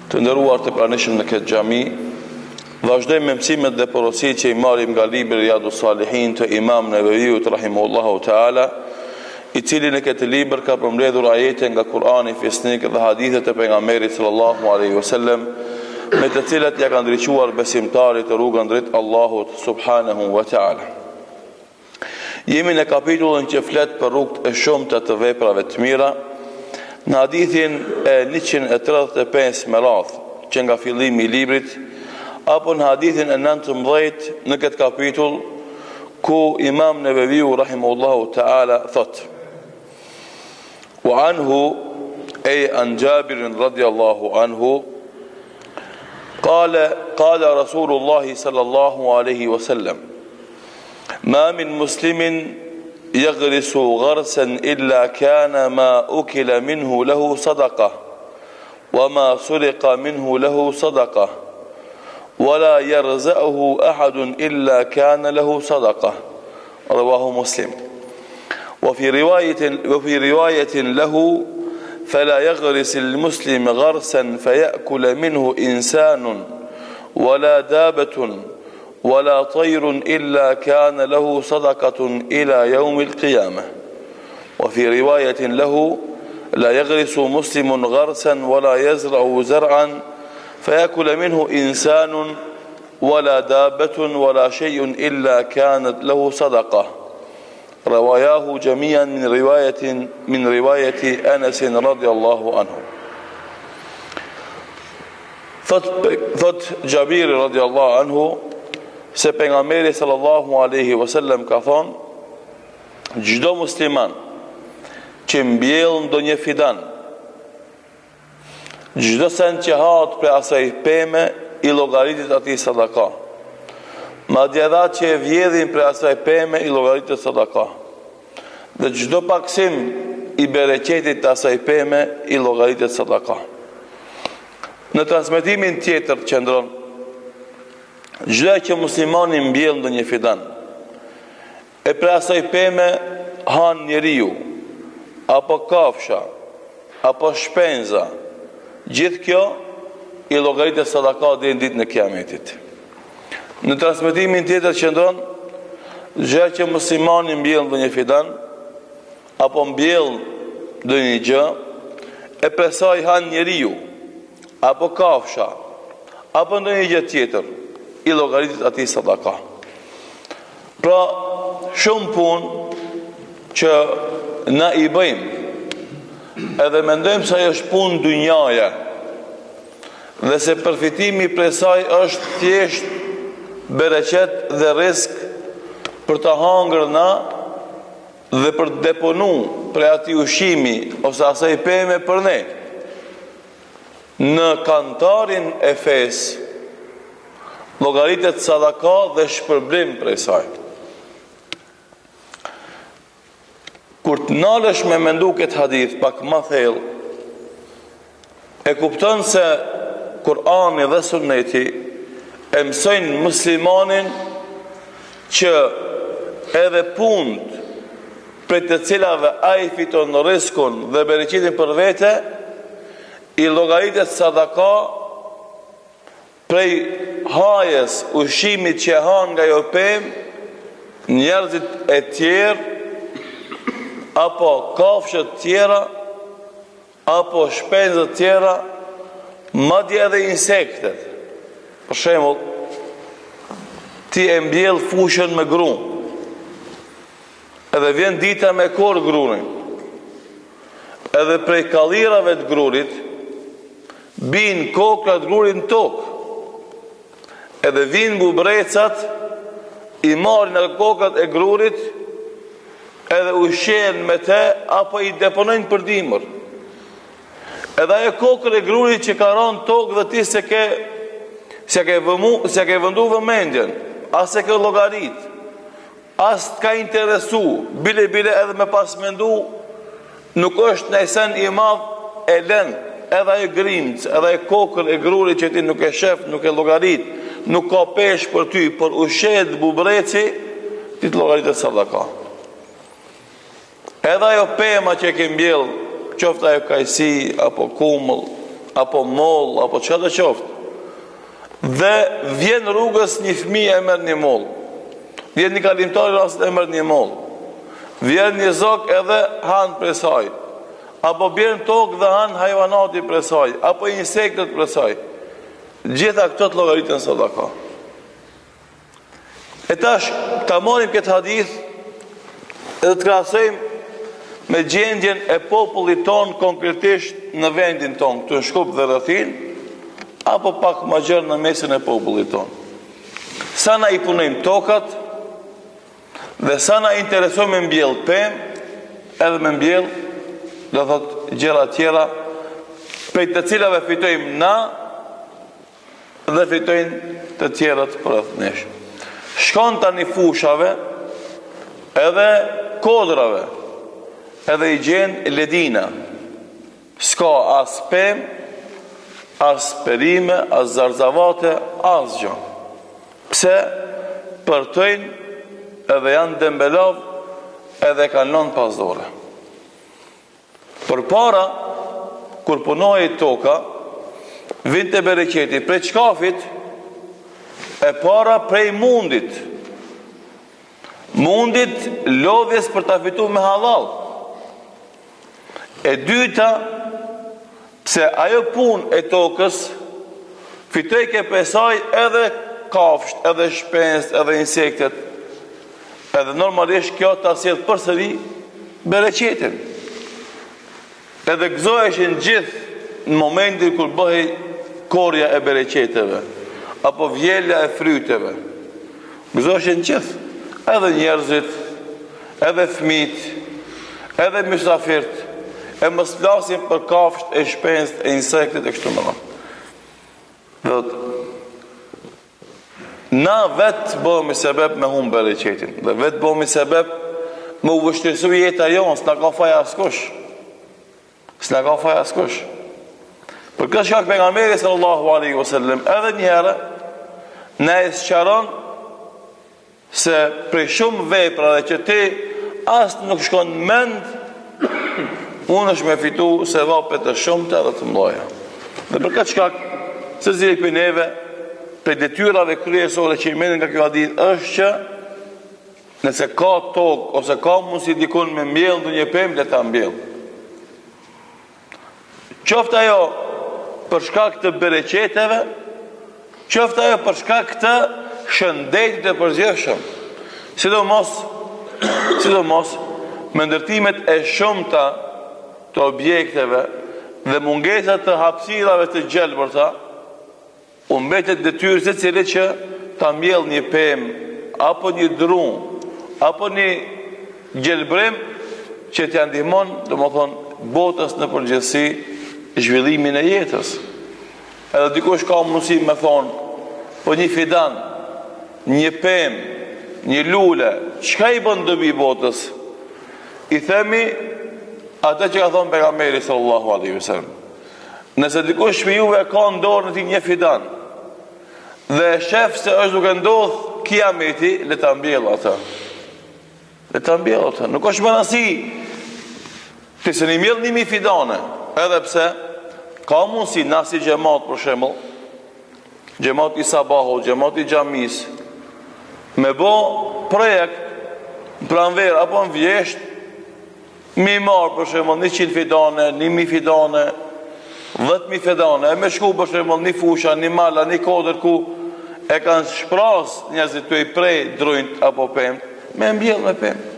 Të nderuar të pranishëm në këtë xhami, vazhdojmë me mësimet dhe porositë që I marrim nga libri Riyadus Salihin të Imam Neveviut rahimahullahu taala, I cili në këtë libër ka përmbledhur ajete nga Kurani fisnik dhe hadithe të pejgamberit sallallahu alaihi wasallam, me të cilat ja kanë ndriçuar besimtarit të rrugën drejt Allahut subhanahu wa taala. Jemi në kapitullin që flet për rrugët e shumta të veprave të mira, në hadithin e 135 me radhë, që nga fillimi I librit, apo në hadithin e 19 në këtë kapitull, ku Imam Neveviu rahimahullahu ta'ala thot: Wa anhu, ay an Jabirin radiyallahu anhu, qala Rasulullah sallallahu alaihi wasallam, ma min muslimin يغرس غرسا إلا كان ما أكل منه له صدقة وما سرق منه له صدقة ولا يرزأه أحد إلا كان له صدقة. رواه مسلم. وفي رواية له فلا يغرس المسلم غرسا فيأكل منه إنسان ولا دابة ولا طير إلا كان له صدقة إلى يوم القيامة. وفي رواية له لا يغرس مسلم غرسا ولا يزرع زرعا فيأكل منه إنسان ولا دابة ولا شيء إلا كانت له صدقة. رواياه جميعا من رواية أنس رضي الله عنه. Thot Jabiri radiallahu anhu se pejgamberi sallallahu alaihi wasallam ka thonë: çdo musliman që mbjell ndonjë fidan, çdo sen që hahet për asaj peme I llogaritet atij sadaka. Madje ata që e vjedhin për asaj peme I llogaritet sadaka. Dhe çdo paksim I bereqetit të asaj peme I llogaritet sadaka. Në transmetimin tjetër qëndron: çdo që muslimani mbjell ndonjë fidan, e për asaj peme han njeriu, apo kafsha, apo shpenza, gjithë kjo I llogaritet sadaka deri në ditën e Kiametit. Në transmetimin tjetër qëndron: çdo që muslimani mbjell ndonjë fidan, apo mbjell ndonjë gjë, e për saj han njeriu, apo kafsha, apo ndonjë gjë tjetër, I llogaritet atij sadaka. Pra, shumë punë që na I bëjmë, edhe mendojmë se ajo është punë dynjaje, dhe se përfitimi prej saj është thjesht bereqet dhe rrezik për të hangër na dhe për të deponu prej atij ushqimi ose asaj peme për ne. Në kantarin e fesë llogaritet sadaka dhe shpërblim prej saj. Kur të nalesh me mendu këtë hadith pak më thellë, e kupton se Kurani dhe Sunneti e mësojnë muslimanin që edhe punët prej të cilave ai fiton rrezikun dhe bereqetin për vete, I llogaritet sadaka prej hajes, ushqimit që han nga jo pemë, njerëzit e tjerë, apo kafshët tjera, apo shpenzët tjera, madje edhe insektet. Për shembull, ti e mbjell fushën me gru, edhe vjen dita me korë grunin, edhe prej kallirave të grurit bin kokrat grurit në tokë, edhe vinë bubrecat, I marrin në kokrat e grurit, edhe ushqen me te, apo I deponojnë për dimër. Edhe ajo kokër e grurit që ka rënë tokë dhe ti se ke vëndu vëmendjen, as se ke llogarit, as t'ka interesu, bile edhe me pas mendu, nuk është nëjsen I madh e lën, edhe ajo grimc, edhe ajo kokër e grurit që ti nuk e shef, nuk e llogarit, nuk ka pesh për ty, por ushqet bubreci, ti të llogaritet sadaka. Edhe ajo pema që ke mbjell, qoftë ajo kajsi, apo kumëll, apo moll, apo çfarë do qoftë, dhe vjen rrugës një fëmijë e merr një moll, vjen një kalimtar rast e merr një moll, vjen një zog edhe han prej saj, apo bjen tokë dhe han hajvanati prej saj, apo insektet prej saj. Gjitha këto të llogaritën sadaka. E tash ta marrim këtë hadith edhe të krahasojmë me gjendjen e popullit ton konkretisht në vendin ton, këtu në Shkup dhe rrethin, apo pak më gjerë në mesin e popullit ton. Sa na i punojmë tokat dhe sa na interesojmë me mbjell pemë, edhe me mbjell, do thot gjëra tjera, prej të cilave fitojmë na dhe fitojnë të tjerët rreth nesh. Shkon tani fushave, edhe kodrave, edhe i gjen ledina. S'ka as pemë, as perime, as zarzavate, as gjë. Pse? Përtojnë edhe janë dembelav, edhe kanë lënë pas dore. Përpara, kur punohej toka, vinte bereqeti prej çkafit, e para prej mundit. Mundit lodhjes për ta fituar me halal. E dyta, pse ajo punë e tokës fitoj ke pesaj edhe kafsht, edhe shpenzt, edhe insektet. Edhe normalisht kjo ta sjell përsëri bereqetin. Edhe gëzoheshin gjithë në momentin kur bëhej korja e bereqeteve, apo vjella e fryteve. Gëzoheshin gjithë, edhe njerëzit, edhe fëmijët, edhe mysafirt, e mos flasim për kafsht, e shpenzt, e insektet, e kështu me radhë. Na vetë bëhemi sebeb me humbë bereqetin, dhe vetë bëhemi sebeb me u vështirësu jeta jonë, s'na ka faj askush. S'na ka faj askush. Për këtë shkak pejgamberi sallallahu alaihi wasallam edhe një herë na e sqaron se për shumë veprave që ti as nuk shkon mend, unë është me fitu se vapet të shumta dhe të mloja. Dhe për këtë shkak, secili prej neve, për detyrave kryesore që i merren nga kjo hadith është që nëse ka tokë ose ka mundësi dikun me mbjell ndonjë pemë, le ta mbjell. Qoftë ajo për shkak të bereqeteve, qoftë ajo për shkak të shëndetit të përgjithshëm. Sidomos me ndërtimet e shumta të objekteve dhe mungesat të hapësirave të gjelbërta, u mbetet detyrë secili që ta mbjell një pemë, apo një drum, apo një gjelbrim që t'ja ndihmon, domethënë, botës në përgjithësi zhvillimin e jetës. Edhe dikush ka mundësi me thonë, po një fidan, një pemë, një lule, çka i bën dobi botës? I themi atë që ka thonë pejgamberi sallallahu alaihi wasallam. Nëse dikush me juve ka në dorë në ti një fidan dhe shef se është duke ndodh kiameti, le ta mbjell atë. Le ta mbjell atë. Nuk është mënasi të se një mbjell 1000 fidane, edhe pse ka mundësi na si xhamat për shembull, xhamat i sabahut, xhamat i xhamis, me bo projekt pranver apo në vjesht, mi marë për shembull 100 fidane, 1000 fidane, 10.000 fidane, e me shku për shembull një fusha, një mala, një kodër ku e kanë shpras njerëzit të i prej drujt apo pemt, me mbjell me pemt.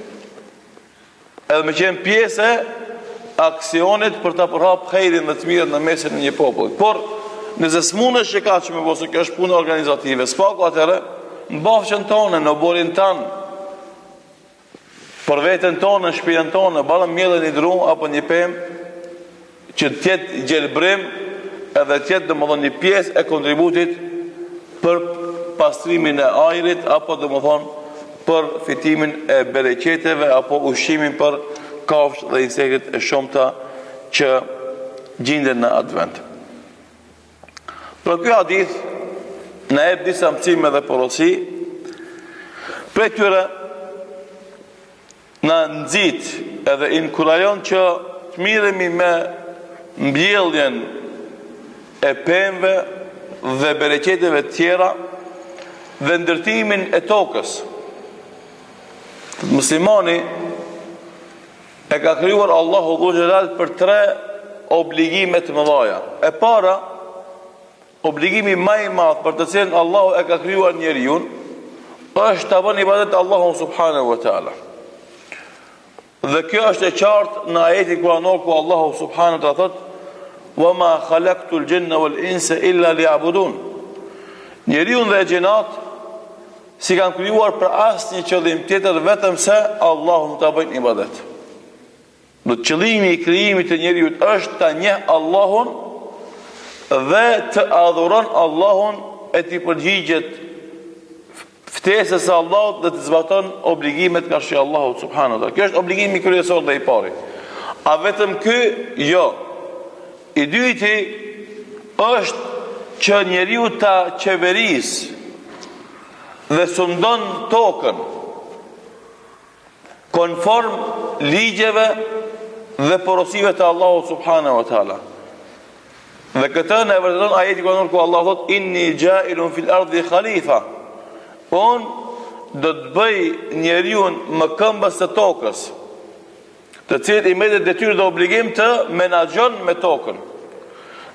Edhe me qenë pjesë e aksionit për ta përhap hejrin dhe të mirën në mesin e një popullit. Por nëse s'mundesh që ka që me bosë, kjo është punë organizative, s'paku atëre, në bafqën tonë, në oborin tanë, për vetën tonë, në shpijën tonë, balëm mjellë një drum apo një pemë, që tjetë gjelbrim edhe tjetë domethënë një pjesë e kontributit për pastrimin e ajrit apo domethënë për fitimin e bereqeteve apo ushqimin për kafshë dhe insektet e shumta që gjenden në atë vend. Për ky hadith na jep disa mësime dhe porosi. Për tyre na nxit edhe inkurajon që të miremi me mbjelljen e pemëve dhe bereqeteve tjera dhe ndërtimin e tokës. Muslimani e ka krijuar Allahu Dhu Xhelal për 3 obligime të mëdha. E para, obligimi më i madh për të cilin Allahu e ka krijuar njeriu është ta bënë ibadet Allahut subhanahu wa taala. Dhe kjo është e qartë në ajetin kuranor ku Allahu subhanahu wa taala thotë: "Wa ma khalaqtul jinna wal insa illa liya'budun." Njeriu dhe xhenat si kanë krijuar për asnjë qëllim tjetër vetëm se Allahut ta bëjnë ibadet. Do qëllimi i krijimit të njeriu është ta njeh Allahun dhe të adhuron Allahun e të përgjigjet ftesës së Allahut dhe të zbaton obligimet nga shi Allahut subhanahu wa taala. Kjo është obligimi kryesor dhe i pari. A vetëm ky? Jo. I dyti është që njeriu ta qeverisë dhe sundon tokën konform ligjeve dhe porosive të Allahut subhanahu wa taala. Dhe këtë në vërteton ajeti kuranor ku Allah thot: "Inni ja'ilun fil ardi khalifa." Do të bëj njeriu më këmbës të tokës, të cilët i merret detyrë dhe obligim të menaxhon me tokën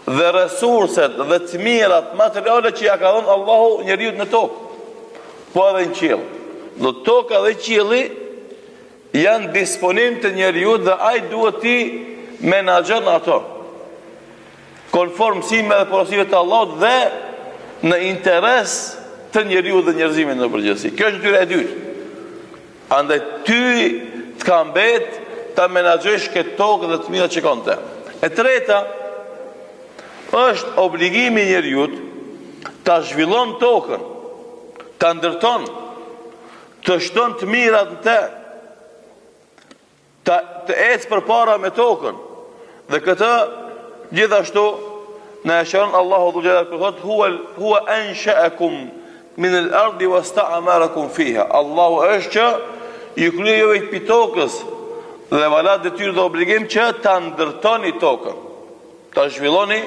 dhe resurset dhe të mirat materiale që ja ka dhënë Allahu njeriu në tokë, po edhe në qiell. Do toka dhe qielli janë disponim të njeriu dhe ai duhet ti menaxhon ato konform sime dhe porosive të Allahut dhe në interes të njeriu dhe njerëzimit në përgjithësi. Kjo është detyra e dytë. Andaj ty të ka mbet ta menaxhosh këtë tokë dhe të mirat që kanë te. E treta është obligimi i njeriu ta zhvillon tokën, ta ndërton, të shton të mirat në te, të ecë përpara me tokën. Dhe këtë gjithashtu në e shëron Allahu Dhu Xhelal kur thotë: "Huwa ansha'akum min al-ardi wasta'marakum fiha." Allahu është që ju krijoi juve pi tokës dhe vala detyrë dhe obligim që ta ndërtoni tokën, ta zhvilloni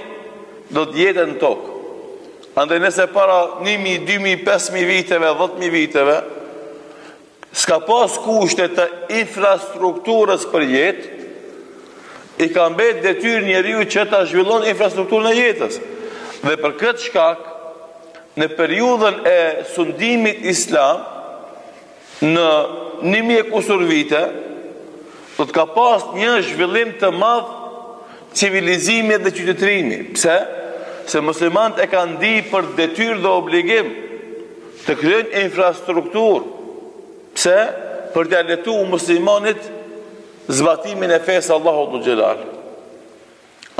do të jetën në tokë. Andaj nëse para 1000, 2000, 5000 viteve, 10000 viteve s'ka pas kushte të infrastrukturës për jetë, i ka mbet detyrë njeriu që ta zhvillon infrastrukturën e jetës. Dhe për këtë shkak, në periudhën e sundimit islam, në 1000 kusur vite, do të ka pas një zhvillim të madh civilizimi dhe qytetërimi. Pse? Se muslimanët e kanë ndi për detyrë dhe obligim të krijojnë infrastrukturë. Pse? Për t'ia letuar muslimanit zbatimin e fesë Allahut Dhu Xhelal.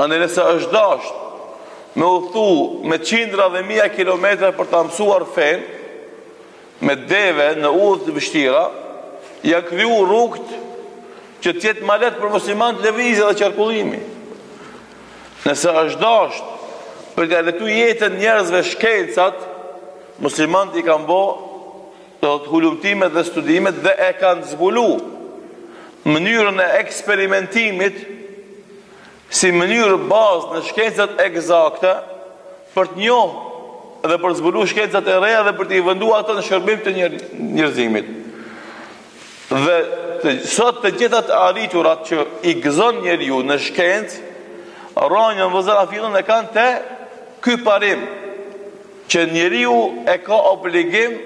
Andaj nëse është dash me udhthu me qindra dhe mija kilometra për ta mësuar fen, me deve në udhë të vështira, ja kriju rrugët që t'jetë ma letë për muslimanët lëvizje dhe qarkullimi. Nëse është dash për t'ia letu jetën njerëzve shkencat, muslimanët i kanë bo të hulumtimet dhe studimet dhe e kanë zbulu mënyrën e eksperimentimit si mënyrë bazë në shkencat eksakte për të njohë dhe për të zbulu shkencat e reja dhe për të i vëndu ato në shërbim të njerëzimit. Dhe sot të gjithat arriturat që i gëzon njeriu në shkencë, rronjën vëzëra fillon e kanë te ky parim që njeriu e ka obligim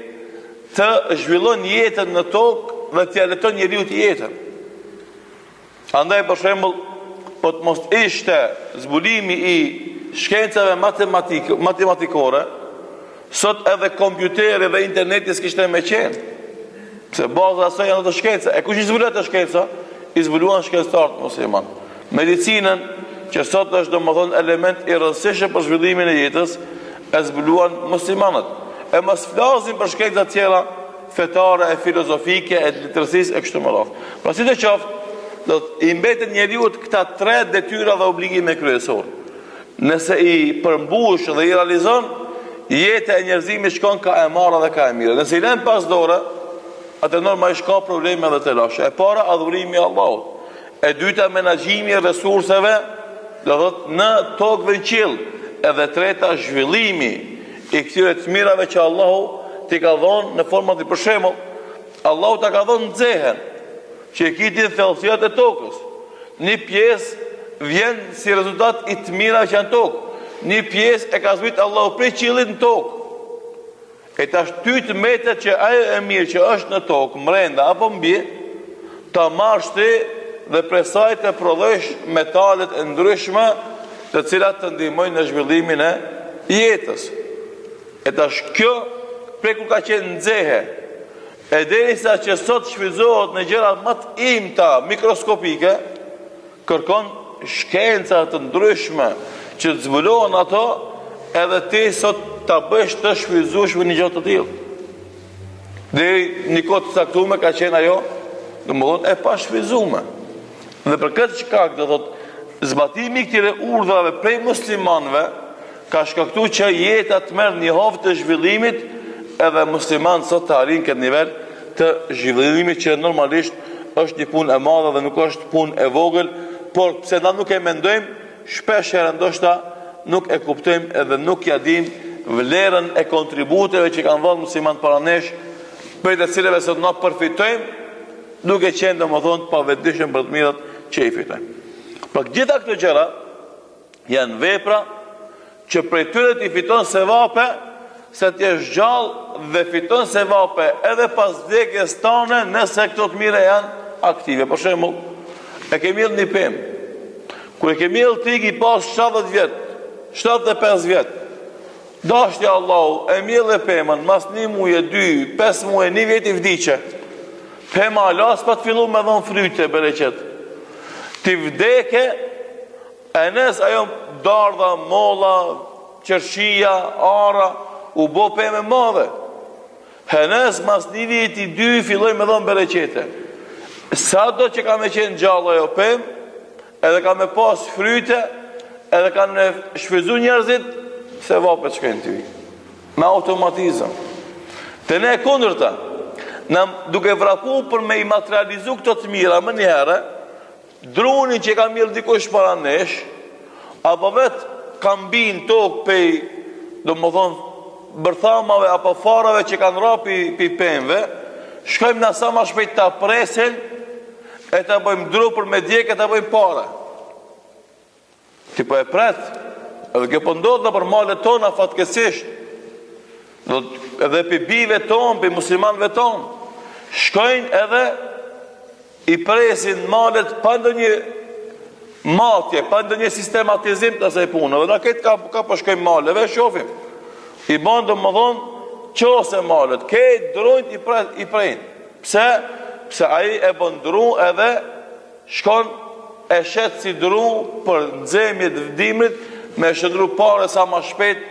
të zhvillon jetën në tokë dhe t'ia leton njeriu të jetën. Andaj për shembull, po të mos ishte zbulimi i shkencave matematikore, sot edhe kompjuteri dhe interneti s'kishte me qenë. Se baza asaj janë të shkenca. E kush i zbulon të shkenca? I zbuluan shkencëtarët musliman. Medicinën, që sot është domethënë element i rëndësishëm për zhvillimin e jetës, e zbuluan muslimanët. E mos flasim për shkenca të tjera fetare, e filozofike, e letërsisë e kështu me radhë. Pra si të qoftë, do të i mbetet njeriu këta 3 detyra dhe obligime kryesore. Nëse i përmbush dhe i realizon, jeta e njerëzimit shkon ka e marrë dhe ka e mirë. Nëse i lën pas dore, atë normalisht ka probleme dhe të lashe. E para, adhurimi i Allahut. E dyta, menaxhimi i resurseve, do thotë në tokë dhe qiell. edhe treta zhvillimi i këtyre të mirave që Allahu t'i ka dhonë në format i për shembull, Allahu t'a ka dhonë nxehen, që e kitin thellësirat e tokës. Një pjesë vjen si rezultat i të mirave që janë tokë. Një pjesë e ka zbrit Allahu prej qiellit në tokë. E tash ty të metet që ajo e mirë që është në tokë, mrenda apo mbi, ta marrësh ti dhe prej saj të prodhosh metalet e ndryshme, të cilat të ndihmojnë në zhvillimin e jetës. E tash kjo prej kur ka qenë nxehe, e derisa që sot shfrytëzohet në gjëra më të imta, mikroskopike, kërkon shkenca të ndryshme që të zbulohen ato, edhe ti sot ta bësh të shfrytëzueshme një gjë të tillë. Deri një kohë të caktuar ka qenë ajo, domethënë e pashfrytëzuar. Dhe për këtë shkak do thotë zbatimi i këtyre urdhrave prej muslimanëve ka shkaktuar që jeta të merr një hovë të zhvillimit, edhe muslimanët sot të arrin këtë nivel të zhvillimit që normalisht është një punë e madhe dhe nuk është punë e vogël, por pse na nuk e mendojmë, shpesh herë ndoshta nuk e kuptojmë edhe nuk ja dimë vlerën e kontributeve që kanë dhënë muslimanët para nesh, për të cilave sot na përfitojmë, duke qenë domethënë pa vetëdijshëm për të mirat që i fitojmë. Por gjitha këto gjëra janë vepra që prej tyre ti fiton sevape, se ti je gjallë dhe fiton sevape edhe pas vdekjes tane nëse këto të mira janë aktive. Për shembull, e ke mirë një pemë. Kur e ke mirë ti i pas 70 vjet, 75 vjet. Dashja Allahu e mirë dhe pemën, mas 1 muaj, 2, 5 muaj, 1 vjet i vdiqe. Pema alas pa të fillu me dhon fryte bereqet. Ti vdeke, e nes ajo dardha, molla, qershia, ara, u bo pemë madhe. Henes mas 1 vjet i 2 filloj me dhon bereqete. Sa do që ka me qenë gjallë ajo pemë, edhe ka me pas fryte, edhe ka në shfryzu njerëzit, se vapet shkojnë ty. Me automatizëm. Të ne e kundërta, në duke vrapu për me i materializu këto të mira më njëherë, drunin që ka mirë dikush para nesh, apo vetë kam bin tokë pej, do më thonë, bërthamave apo farave që kanë rapi pi pemve, shkojmë në sa ma shpejt të presin, e të bëjmë dru për me djek, e të bëjmë pare. Ti po e pret, edhe kjo po ndodhë në për malet tona fatkesisht, edhe për bive tonë, për muslimanve tonë, shkojnë edhe i presin malet pa ndë një matje, pa ndë një sistematizim të asaj punë, dhe në këtë ka po shkojnë maleve, shofim, i bandë më dhonë, qose malet, këtë drujnë i prejnë. Pse aji e bëndru edhe shkon e shetë si dru për nxemjet vdimrit me shëndru pare sa ma shpejt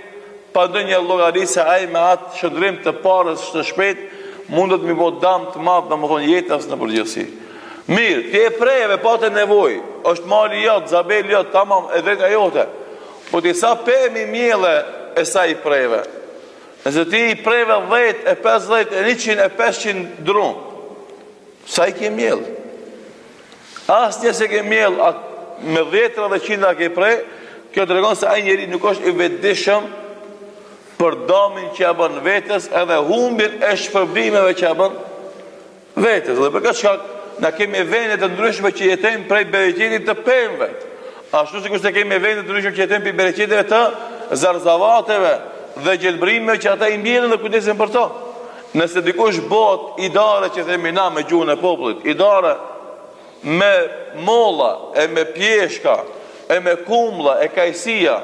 pa ndë një logari se aji me atë shëndrim të parës të shpejt mundet mi bo dam të madhë në më thonë jetës në përgjithësi. Mirë, ti e prejeve pa të nevoj, është mali jotë, zabeli jotë, tamam, e drejta jote, po ti sa pemi mjele e sa i prejeve. Nëse ti i prejeve 10, e 50, e 100, e 500 drunë, sa i ke mjell? Asë një se ke mjell me 10 dhe 100 ke prej, kjo të regon se ai njeri nuk është i vetëdijshëm për damin që ja bën vetës edhe humbin e shpërblimeve që ja bën vetës. Dhe për këtë shkak, na kemi vende të ndryshme që jetojmë prej bereqetit të pemëve. Ashtu sikur se kemi vende të ndryshme që jetojmë prej bereqeteve të zarzavateve dhe gjelbrimeve që ata i mbjellin dhe kujdesin për to. Nëse dikush bot idare që themi na me gjuhën e popullit, idare me molla, e me pjeshka, e me kumlla, e kajsia,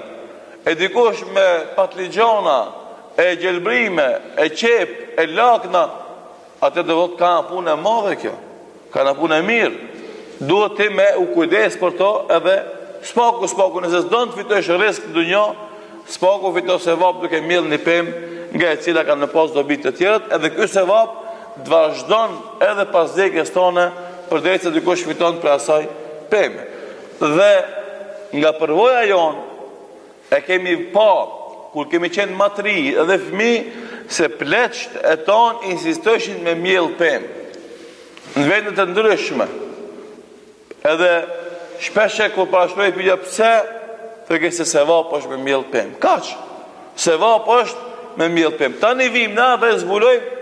e dikush me patligjana, e gjelbrime, e qep, e lakna, atë do vot ka në punë e madhe kjo, ka në punë e mirë. Duhet ti me u kujdes për to edhe spaku, nëse s'do të fitosh risk të dunjo, spaku fito se vap duke mjell një pemë nga e cila kanë në pas dobit të tjerët, edhe ky sevap të vazhdon edhe pas vdekjes tone, përderisa dikush fiton për asaj pemë. Dhe nga përvoja jon e kemi pa, kur kemi qenë matri edhe fëmijë, se pleqt e ton insistojshin me mjell pemë në vendet të ndryshme. Edhe shpeshe kur parashtroi pyetja pse thëke se sevap është me mbjell pemë. Kaq, sevap është me mbjell pemë. Tani vim na dhe zbulojmë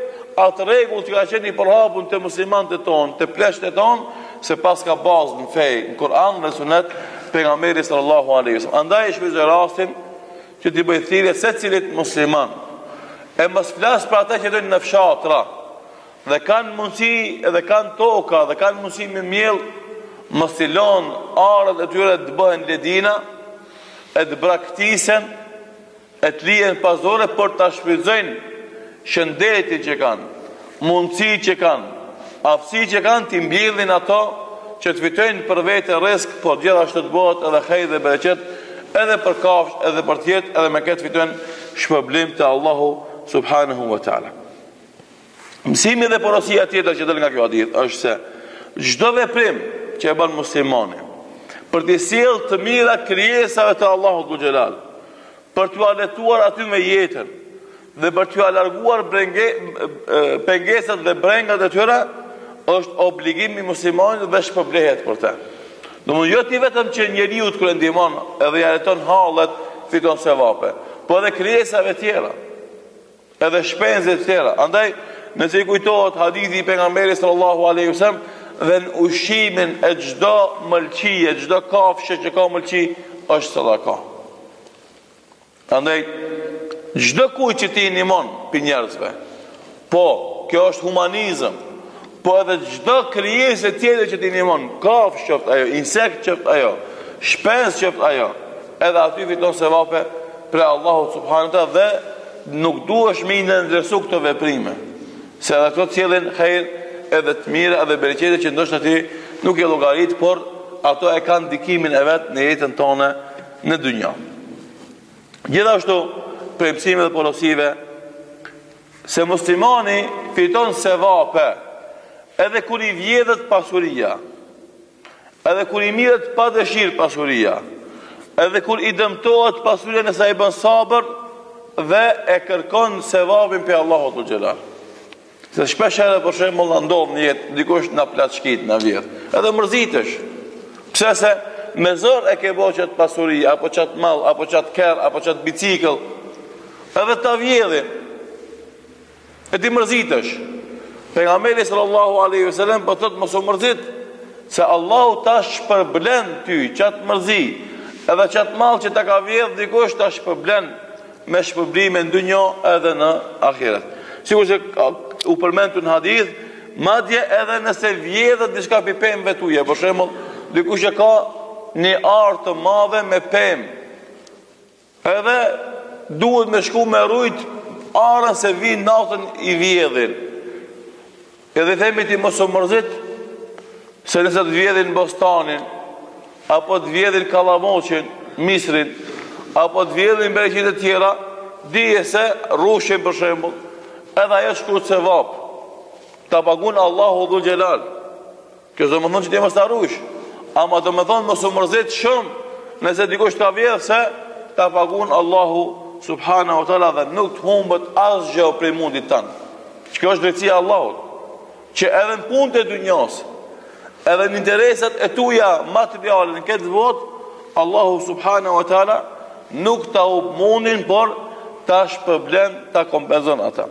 atë rregull që ka qenë i përhapur të muslimanët tonë, të pleshtet tonë, se pas ka bazë në fe, në Kur'an dhe Sunet pejgamberit sallallahu alaihi wasallam. Andaj shpenzoj rastin që t'i bëj thirrje secilit musliman. E mos flas për ata që jetojnë në fshatra dhe kanë mundësi edhe kanë toka dhe kanë mundësi me miell, mos i lën arët e tyre të bëhen ledina, e të braktisen, e të lihen pazore për ta shfrytëzojnë shëndetin që kanë, mundësi që kanë, aftësi që kanë, t'i mbjellin ato që të fitojnë për vete rrezik, por gjithashtu të bëhet edhe hajër dhe bereqet, edhe për kafshë, edhe për tjetë, edhe me këtë fitojnë shpërblim të Allahu subhanahu wa ta'ala. Mësimi dhe porosia tjetër që del nga kjo hadith është se çdo veprim që e bën muslimani për të sjellë të mira krijesave të Allahut dhul xhelal, për t'u aletuar aty me jetën dhe për t'u larguar pengesat dhe brengat e tyre, është obligim i muslimanit dhe shpërblehet për të. Domethënë jo ti vetëm që njeriu të kur ndihmon edhe ja leton hallet fiton sevape, po edhe krijesave tjera, edhe shpenzet tjera. Andaj nëse i kujtohet hadithi i pejgamberit sallallahu alaihi wasallam dhe në ushimin e çdo mëlçie, çdo kafshë që ka mëlçi është sadaka. Andaj çdo kujt që ti ndihmon për njerëzve, po kjo është humanizëm, po edhe çdo krijesë tjetër që ti ndihmon, kafshë qoftë ajo, insekt qoftë ajo, shpenzë qoftë ajo, edhe aty fiton sevape për Allahu subhanahu wa taala dhe nuk duhesh me i ndërsu këto veprime. Se edhe këto cilin hajër edhe të mira edhe bereqete që ndoshta ti nuk e llogarit, por ato e kanë ndikimin e vet në jetën tonë në dynjë. Gjithashtu, për mësime dhe porosive, se muslimani fiton sevape edhe kur i vjedhet pasuria, edhe kur i mirët pa dëshirë pasuria, edhe kur i dëmtohet pasuria nëse ai bën sabër dhe e kërkon sevapin për Allahut dhul xhelal. Se shpesh edhe për shembull na ndodh në jetë, dikush na plat shkit na vjedh. Edhe mërzitesh. Pse se me zor e ke bërë çat pasuri, apo çat mall, apo çat kerr, apo çat bicikëll. Edhe ta vjedhin. E ti mërzitesh. Pejgamberi sallallahu alaihi wasallam po thot mos u mërzit, se Allahu ta shpërblen ty çat mërzi. Edhe çat mall që ta ka vjedh dikush ta shpërblen me shpërblime në dunjë edhe në ahiret. Sikur se u përmendu në hadith, madje edhe nëse vjedhet diçka pi pemëve tuaja, për shembull, dikush që ka një arë të madhe me pemë, edhe duhet me shku me rujt arën se vinë natën i vjedhin. Edhe themi ti mos u mërzit, se nëse të vjedhin bostanin, apo të vjedhin kallamoqin, misrin, apo të vjedhin bereqite tjera, dije se rushin për shembull, edhe ajo shkruhet sevap, ta pagun Allahu dhul xhelal. Kjo do të thonë që ti mos ta rush, ama do të thonë mos u mërzit shumë nëse dikush ta vjedh, se ta pagun Allahu subhanahu wa taala dhe nuk të humbet asgjë prej mundit tan. Kjo është drejtësia e Allahut, që edhe në punët e dunjos, edhe në interesat e tuaja materiale në këtë botë, Allahu subhanahu wa taala nuk ta hup mundin, por ta shpërblen, ta kompenzon ata.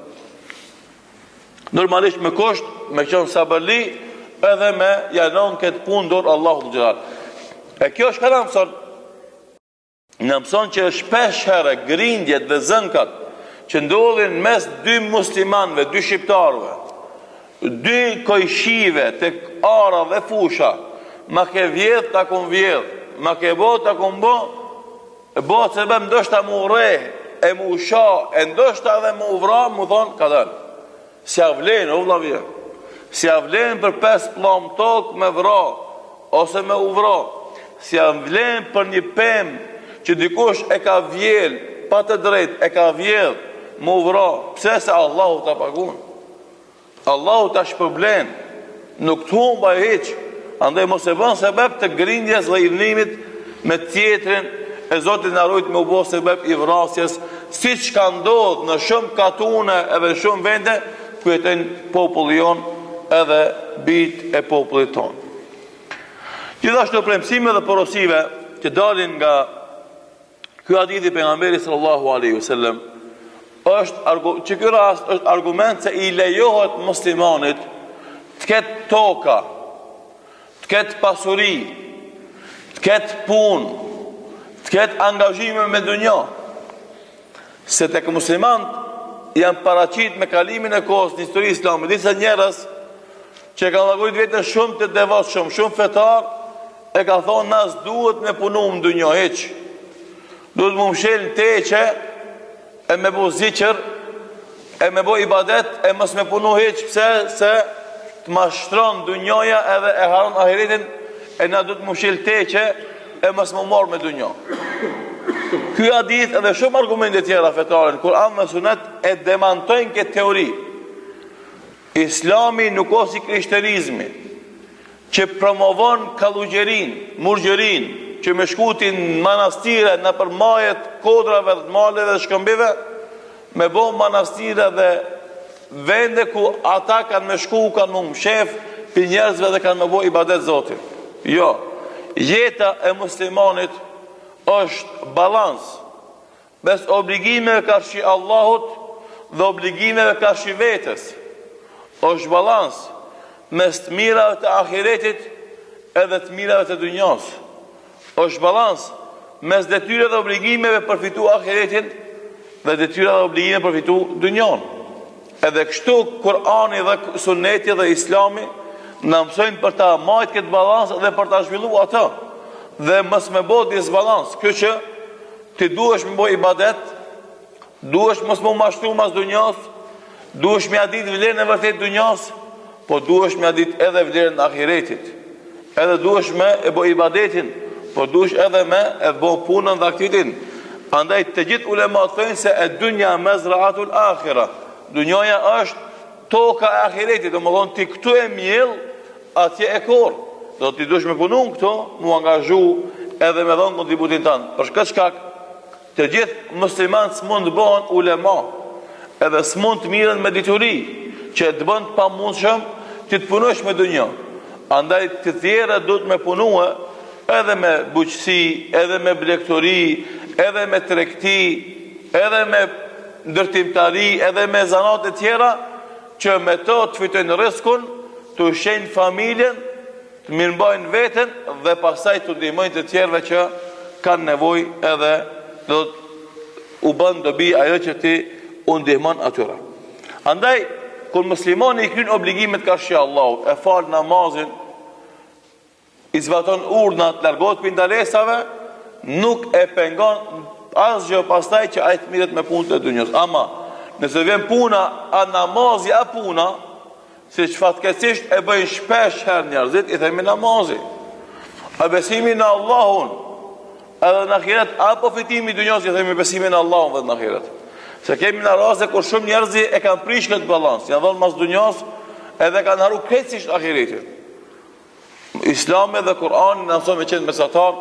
Normalisht me kusht, me qenë sabërli, edhe me janon këtë punë dorë Allahu dhul xhelal. E kjo është ka mëson. Në mëson që shpesh herë grindjet dhe zënkat që ndodhin mes dy muslimanëve, dy shqiptarëve, dy kojshive tek ara dhe fusha, ma ke vjedh ta kun vjedh, ma ke bo ta kun bo, se bëm ndoshta mu rreh, e mu usha, e ndoshta edhe mu vra, mu thonë ka dalë. Si avlen, o vlavje, si avlen për 5 pllom tokë me vra, ose me uvra, si avlen për një pemë që dikush e ka vjel, pa të drejt, e ka vjel, me uvra, pse se Allahu ta pagun, Allahu ta shpërblen, nuk të humba e hiq, andaj mos e bën sebeb të grindjes dhe irnimit me tjetrin, e Zotit na rujt me u bë sebeb i vrasjes, siç ka ndodhur në shumë katune edhe shumë vende ku jetojnë populli jon edhe bijt e popullit ton. Gjithashtu për mësime dhe porosive që dalin nga Ky hadithi pejgamberit sallallahu alaihi wasallam që ky rast është argument se i lejohet muslimanit të ketë toka, të ketë pasuri, të ketë punë, të ketë angazhime me dunjë. Se tek muslimanët janë paraqit me kalimin e kohës në historinë islame disa njerëz që kanë llogarit vetën shumë të devotshëm, shumë fetar, e ka thonë nas duhet me punu në dunjë hiç. Duhet më mshel në teqe, e me bo zikër, e me bo ibadet, e mos me punu hiç, pse se të mashtron dunjoja edhe e haron ahiretin, e na duhet më mshel teqe, e mos më marr me dunjë. Ky hadith edhe shumë argumente tjera fetare në Kur'an dhe Sunet e demantojnë këtë teori. Islami nuk o si krishterizmi, që promovon kallugjerin, murgjerin, që me shkutin manastire në përmajet kodrave dhe maleve dhe shkëmbive, me bo manastire dhe vende ku ata kanë me shku, kanë më mshef për njerëzve dhe kanë me bo ibadet Zotit. Jo, jeta e muslimanit është balans mes obligimeve karshi Allahut dhe obligimeve karshi vetes. Është balans mes të mirave të ahiretit edhe të mirave të dunjos. Është balans mes detyrave dhe obligimeve për fitu ahiretin dhe detyrave dhe obligimeve për fitu dunjon. Edhe kështu Kur'ani dhe Sunneti dhe Islami na mësojnë për ta marrë këtë balans dhe për ta zhvilluar atë. Dhe mos me bo disbalans. Kjo që ti duhesh me bo ibadet, duhesh mos më mashtru mas dunjas, duhesh me adit vlerën e vërtet dunjas, po duhesh me adit edhe vlerën e ahiretit. Edhe duhesh me e bo ibadetin, po duhesh edhe me e bo punën dhe aktivitin. Andaj të gjithë ulemat thënë se e dunja mezraatul akhira. Dunjaja është toka e ahiretit, do më thonë ti këtu e mjell, atje e korë. Do t'i dush me punun këto, mu angazhu edhe me dhonë kontributin tanë. Për shkët shkak, të gjithë muslimanë s'mund të bëhen ulema, edhe s'mund të miren me dituri, që të bënd pa mundshëm, që të punosh me dunjë. Andaj të tjera du të me punue, edhe me buqësi, edhe me blektori, edhe me tregti, edhe me ndërtimtari, edhe me zanat e tjera, që me to të fitojnë riskun, të ushenjë familjen, të mirëmbajnë veten dhe pastaj të ndihmojnë të tjerëve që kanë nevojë edhe do të u bën dobi ajo që ti u ndihmon atyre. Andaj kur muslimani i kryen obligimet karshi Allahut, e fal namazin, i zbaton urdhnat, largohet prej ndalesave, nuk e pengon asgjë pastaj që ai të mirret me punët e dunjos. Ama nëse vjen puna, a namazi a puna, se që fatkecisht e bëjnë shpesh her njerëzit, i themi namazi. A besimi në Allahun, edhe në ahiret, apo fitimi dunjos, i themi besimi në Allahun dhe në ahiret. Se kemi në raste kur shumë njerëzi e kanë prish këtë balans, janë dhënë mas dunjos, edhe kanë haru krejtësisht ahiretit. Islami dhe Kur'ani në nësoj me qenë mesatar,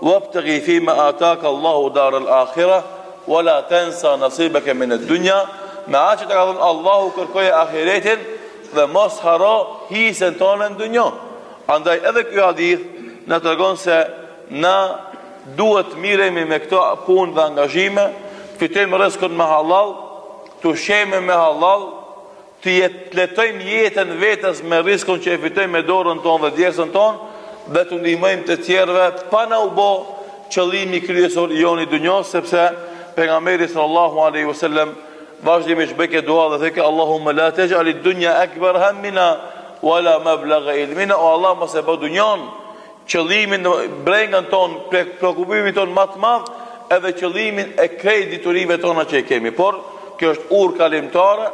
wabtaghi fima ataka Allahu darul akhirah, wala tansa nasibaka min ad-dunya, me aq që ka thënë Allahu kërkoje ahiretin, dhe mos haro hisën tonë në dunjë. Andaj edhe ky hadith na tregon se na duhet miremi me këto punë dhe angazhime, të fitojmë rrezikun me halal, të ushqejmë me halal, të letojmë jetën vetes me rrezikun që e fitojmë me dorën tonë dhe djersën tonë, dhe të ndihmojmë të tjerëve pa na u bë qëllimi kryesor i joni dunjos, sepse pejgamberi sallallahu alaihi wasallam vazhdimisht bëke dua dhe theke Allahumma la taj'al ad-dunya akbar hammina wala mablagha ilmina. O Allah, mos e bë dunjon qëllimin, brengën ton, prekupimin ton më të madh, edhe qëllimin e krejt diturive tona që i kemi. Por kjo është urë kalimtare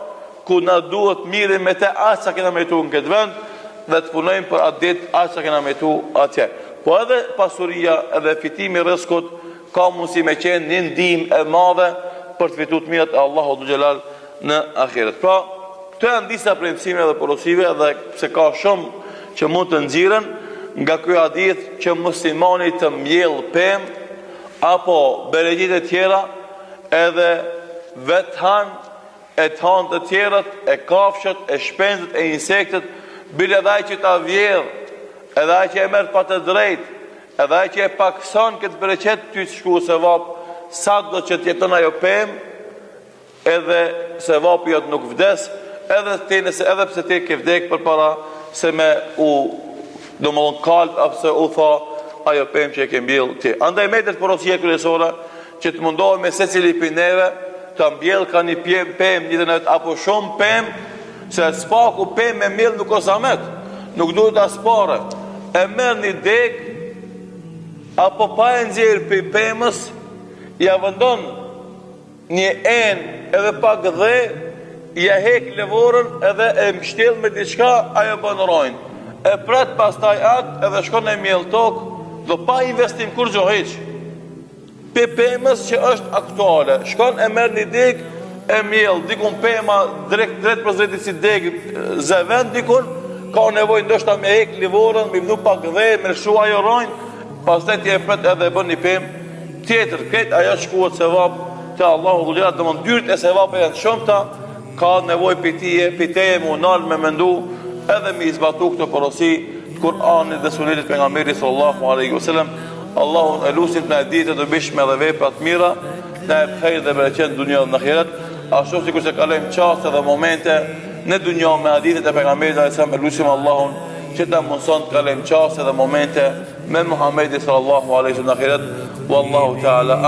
ku na duhet mirë me të aq sa kena metu në këtë vend dhe të punojmë për atë ditë aq sa kena metu atje. Po edhe pasuria edhe fitimi rrezikut ka mundësi me qenë një ndihmë e madhe për të fituar të mirat e Allahut xhelal në ahiret. Pra, këto janë disa mësime dhe porosive dhe pse ka shumë që mund të nxirren nga ky hadith që muslimani të mbjell pemë apo beregjit e tjera edhe vethan e të hanë të tjerat, e kafshët, e shpenzët, e insektet, bile edhe ai që ta vjedh, edhe ai që e merr pa të drejtë, edhe ai që e pakson këtë bereqet ty të shku sevap, sa do që t'jeton ajo pemë, edhe se vapi jot nuk vdes, edhe pse ti ke vdek përpara se me domthon kalb apo u tha ajo pemë që e ke mbjell ti. Andaj metet porosia kryesore që të mundohem me secili prej neve të mbjell ka një pemë një ditë apo shumë pemë, se spaku pemë me miell nuk ose amet, nuk duhet as pare. E merr një deg apo pa e nxjerr për pemës, ja vendon një edhe pak dhe, ja hek levorën edhe e mshtjell me diçka, ajo bën rojnë. E pret pastaj atë edhe shkon e miell tokë, do pa investim kur gjo hiq. Për pemës që është aktuale, shkon e merr një deg, e miell, dikun pema drejt për drejt si deg zëvend dikun, ka nevojë ndoshta me hek levorën, me mnu pak dhe, me lëshu ajo rojnë, pastaj ti e pret edhe bën një pemë tjetër, këtë ajo shkuat sevap te Allahu dhullat, domon dyrt e sevapeve janë shumëta, ka nevojë piteje më unal me mendu, edhe me izbatu këtë porosi të Kur'anit dhe sunetit pejgamberit sallallahu alaihi wasallam. Allahun e lutim të na ditë të bishme dhe vepra të mira, na e khejr dhe bereqet në dunjë dhe në ahiret, ashtu sikur se kalojmë çaste dhe momente në dunjë me hadithet e pejgamberit sallallahu alaihi wasallam, lutim Allahun që ta mundson të kalojmë çaste dhe momente me Muhamedit sallallahu alaihi wasallam në ahiret. Wallahu ta'ala